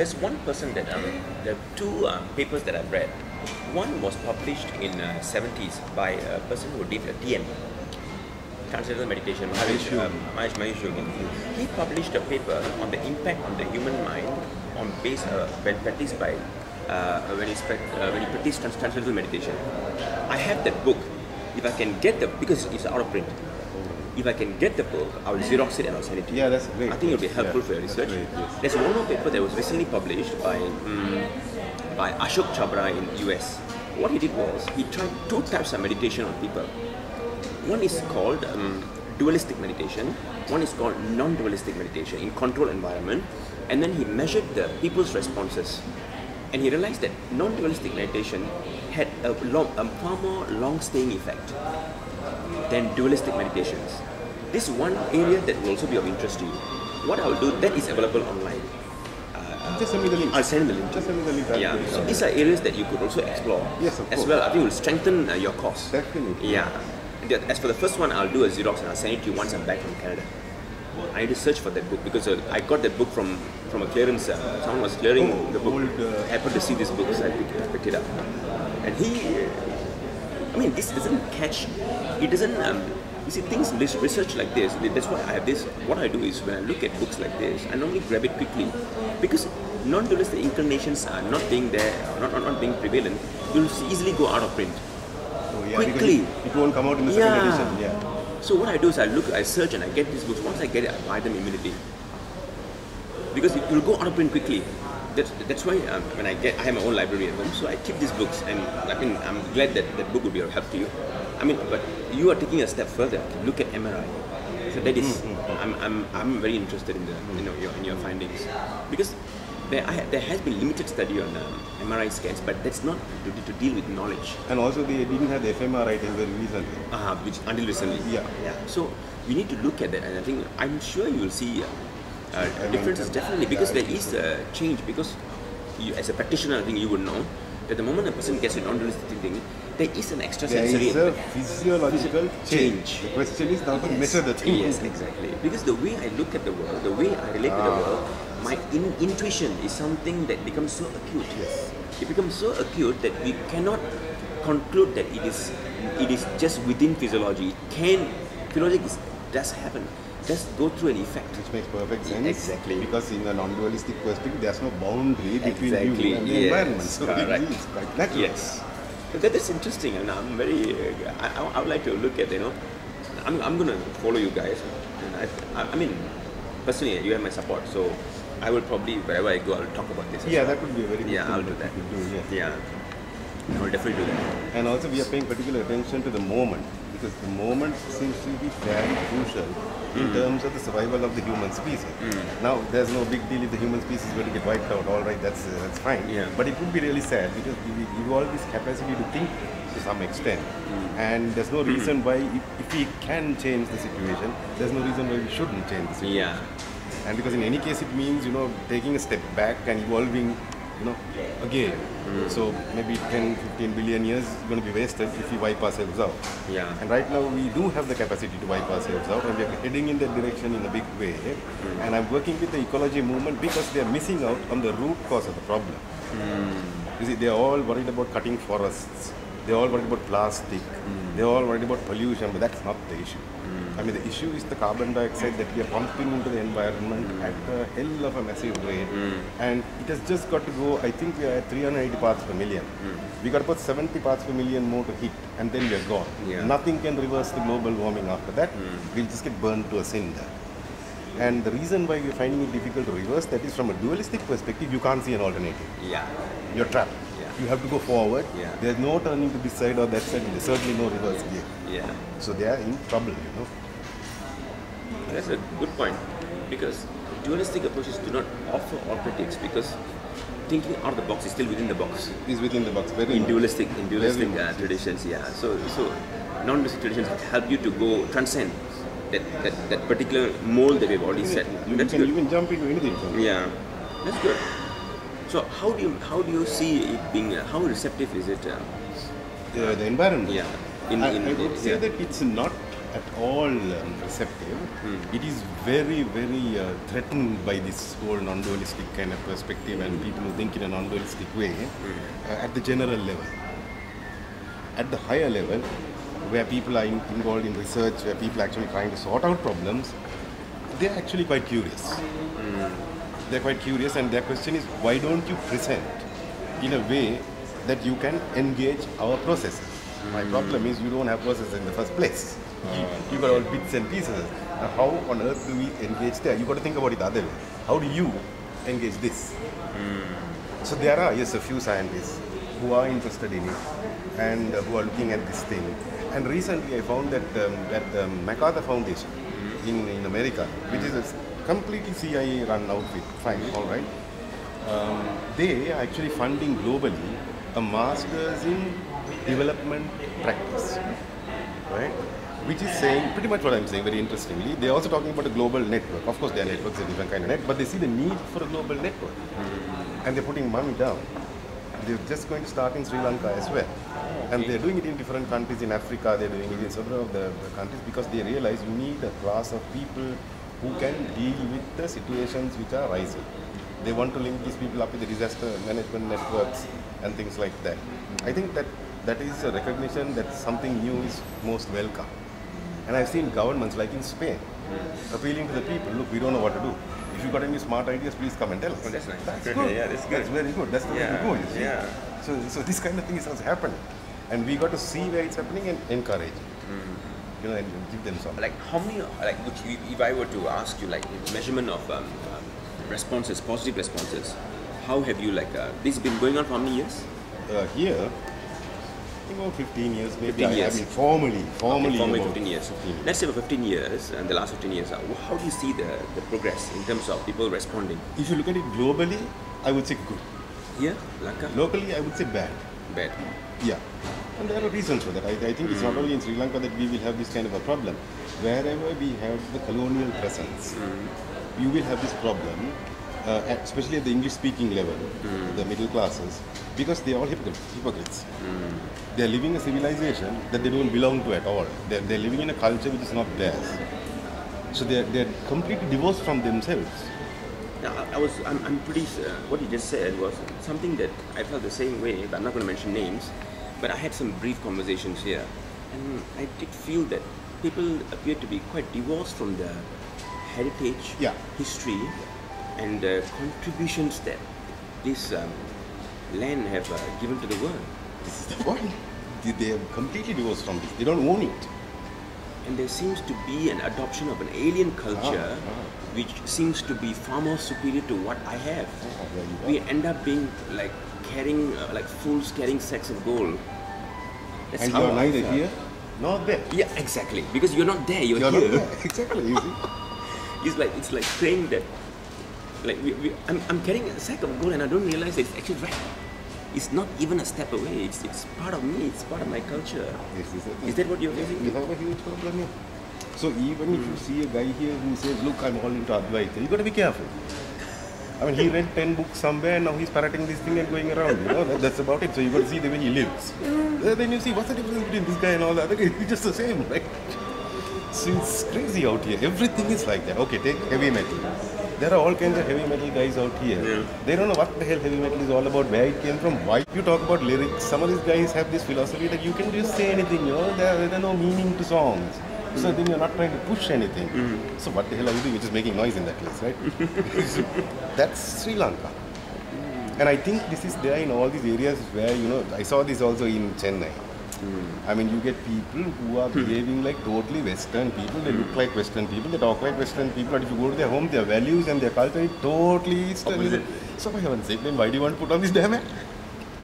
there's one person that there are two papers that I've read. One was published in 70s by a person who did a TM, Transcendental Meditation, Mahesh Yogi. He published a paper on the impact on the human mind on base when practiced by when you practice Transcendental Meditation. I have that book. If I can get the, because it's out of print. If I can get the book, I will Xerox it and I'll send it to you. Yeah, that's great. I think it will be helpful for your research. Great, yes. There's one more paper that was recently published by Ashok Chabra in US. What he did was, he tried two types of meditation on people. One is called dualistic meditation, one is called non-dualistic meditation in controlled environment, and then he measured the people's responses. And he realized that non-dualistic meditation had a far more long-staying effect than dualistic meditations. This is one area that will also be of interest to you. What I will do, that is available online. Just send me the link. I'll send the link. Just send me the link. Yeah, so these are areas that you could also explore. Yes, of course. As well, I think it will strengthen your cause. Definitely. Yeah. As for the first one, I'll do a Xerox and I'll send it to you once I'm back from Canada. I need to search for that book because I got that book from a clearance. Someone was clearing the book. I happened to see this book, so I picked it up. And this doesn't catch. It doesn't. You see, things research like this. That's why I have this. What I do is when I look at books like this, I normally grab it quickly because non-dualistic inclinations are not being there, or not being prevalent. You'll easily go out of print. Oh, yeah, Quickly. It won't come out in the second edition. Yeah. So what I do is I search and I get these books. Once I get it, I buy them immediately. Because it will go out of print quickly. That's why when I have my own library at home, so I keep these books, and I'm glad that that book will be of help to you. But you are taking a step further. Look at MRI. So that is, I'm very interested in in your findings, because there has been limited study on MRI scans, but that's not to deal with knowledge. And also they didn't have the fMRI till very recently. Until recently. Yeah. So we need to look at that, and I'm sure you will see differences definitely, because there is a change. Because you, as a practitioner, I think you would know that the moment a person gets a non-dualistic thing, there is an extrasensory. There is a physiological change. The question is how to measure the thing. Yes, exactly. Because the way I look at the world, the way I relate to the world, my intuition is something that becomes so acute. Yes. It becomes so acute that we cannot conclude that it is just within physiology. Physiology does happen. Does go through an effect. Which makes perfect sense. Exactly. Because in a non-dualistic perspective, there's no boundary between you and the Yes. environment. So Correct. it is quite natural. Yes. That is interesting, and I'm very. I would like to look at I'm going to follow you guys. And personally, you have my support, so I will probably wherever I go, I'll talk about this. Yeah, that would be a very good thing I'll do that. Yeah. I will definitely do that. And also we are paying particular attention to the moment, because the moment seems to be very crucial in terms of the survival of the human species. Now, there's no big deal if the human species is going to get wiped out. All right, that's fine. Yeah. But it would be really sad, because we evolve this capacity to think to some extent, and there's no reason why, if we can change the situation, there's no reason why we shouldn't change the situation. Yeah. And because in any case it means, taking a step back and evolving, again. So maybe 10, 15 billion years is going to be wasted if we wipe ourselves out. Yeah. And right now we do have the capacity to wipe ourselves out, and we are heading in that direction in a big way. And I'm working with the ecology movement because they are missing out on the root cause of the problem. You see, they are all worried about cutting forests. They are all worried about plastic. They are all worried about pollution, but that's not the issue. The issue is the carbon dioxide that we are pumping into the environment at a hell of a massive rate. And it has just got to go, I think we are at 380 parts per million. We got about 70 parts per million more to hit, and then we are gone. Yeah. Nothing can reverse the global warming after that. We'll just get burned to a cinder. And the reason why we're finding it difficult to reverse that is, from a dualistic perspective, you can't see an alternative. Yeah. You're trapped. You have to go forward. Yeah. There's no turning to this side or that side. There's certainly no reverse gear. Yeah. So they are in trouble, That's a good point, because dualistic approaches do not offer alternatives, because thinking out of the box is still within the box. Is within the box. Very in much. dualistic Very traditions, yeah. So non-dualistic traditions help you to go transcend that particular mold that we've already set. You That's can good. even jump into anything. Yeah, that's good. So how do you see it being? How receptive is it? The environment. Yeah. I would say that it's not at all receptive. It is very, very threatened by this whole non-dualistic kind of perspective and people who think in a non-dualistic way at the general level. At the higher level, where people are involved in research, where people are actually trying to sort out problems, they're actually quite curious. They're quite curious, and their question is, why don't you present in a way that you can engage our processes? My problem is you don't have processes in the first place. You got all bits and pieces. Now, how on earth do we engage there? You got to think about it the other way. How do you engage this? So there are, yes, a few scientists who are interested in it and who are looking at this thing. And recently I found that the MacArthur Foundation in America, which is a completely CIA run outfit, fine, all right, they are actually funding globally a master's in development practice, right? Which is saying pretty much what I'm saying very interestingly. They're also talking about a global network. Of course, there are networks, a different kind of net, but they see the need for a global network. And they're putting money down. They're just going to start in Sri Lanka as well. And they're doing it in different countries. In Africa, they're doing it in several of the countries because they realize you need a class of people who can deal with the situations which are rising. They want to link these people up with the disaster management networks and things like that. I think that is a recognition that something new is most welcome. And I've seen governments like in Spain appealing to the people, look, we don't know what to do. If you've got any smart ideas, please come and tell us. Oh, that's nice. That's good. Yeah, that's good. That's very good. That's the way to go, you see. Yeah. So this kind of thing is also happening. And we got to see where it's happening and encourage it. You know, and give them some. Like how many, like if I were to ask you like measurement of responses, positive responses, how have you like, this has been going on for how many years? Here, I think about 15 years, maybe. 15 years. I mean, formally Formally about 15 years. 15 years. Let's say for 15 years, and the last 15 years, how do you see the progress in terms of people responding? If you look at it globally, I would say good. Here, Lanka? Locally, I would say bad. Bad. Yeah. And there are reasons for that. I think it's not only in Sri Lanka that we will have this kind of a problem. Wherever we have the colonial presence, you will have this problem, especially at the English-speaking level, the middle classes, because they are all hypocrites. They are living a civilization that they don't belong to at all. They're living in a culture which is not theirs. So they're completely divorced from themselves. Now, I'm pretty what you just said was something that I felt the same way, but I'm not going to mention names, but I had some brief conversations here, and I did feel that people appear to be quite divorced from the heritage, history, and the contributions that this land have given to the world. This is the point. They are completely divorced from this. They don't own it. And there seems to be an adoption of an alien culture which seems to be far more superior to what I have. We end up being like carrying, like fools carrying sacks of gold. That's And how you're I neither felt. here nor there. Yeah, exactly. Because you're not there, you're You're here. not there. Exactly, you see. It's like saying that, like I'm carrying a sack of gold and I don't realize that it's actually right. It's not even a step away. It's part of me. It's part of my culture. Is that what you're facing? You have a huge problem here. So even if you see a guy here who says, look, I'm all into Advaita, you got to be careful. I mean, he read 10 books somewhere and now he's parroting this thing and going around, you know, that's about it. So you got to see the way he lives. Then you see, what's the difference between this guy and all the other guys? It's just the same, right? So it's crazy out here. Everything is like that. Okay, take heavy metal. There are all kinds of heavy metal guys out here. Yeah. They don't know what the hell heavy metal is all about, where it came from, why. You talk about lyrics, some of these guys have this philosophy that you can just say anything, you know, there's no meaning to songs. So then you're not trying to push anything. So what the hell are you doing? You're just making noise in that place, right? That's Sri Lanka. And I think this is there in all these areas where, you know, I saw this also in Chennai. I mean, you get people who are behaving like totally Western people. They look like Western people. They talk like Western people. But if you go to their home, their values and their culture is totally Eastern. So for heaven's sake, then why do you want to put on this damn hat?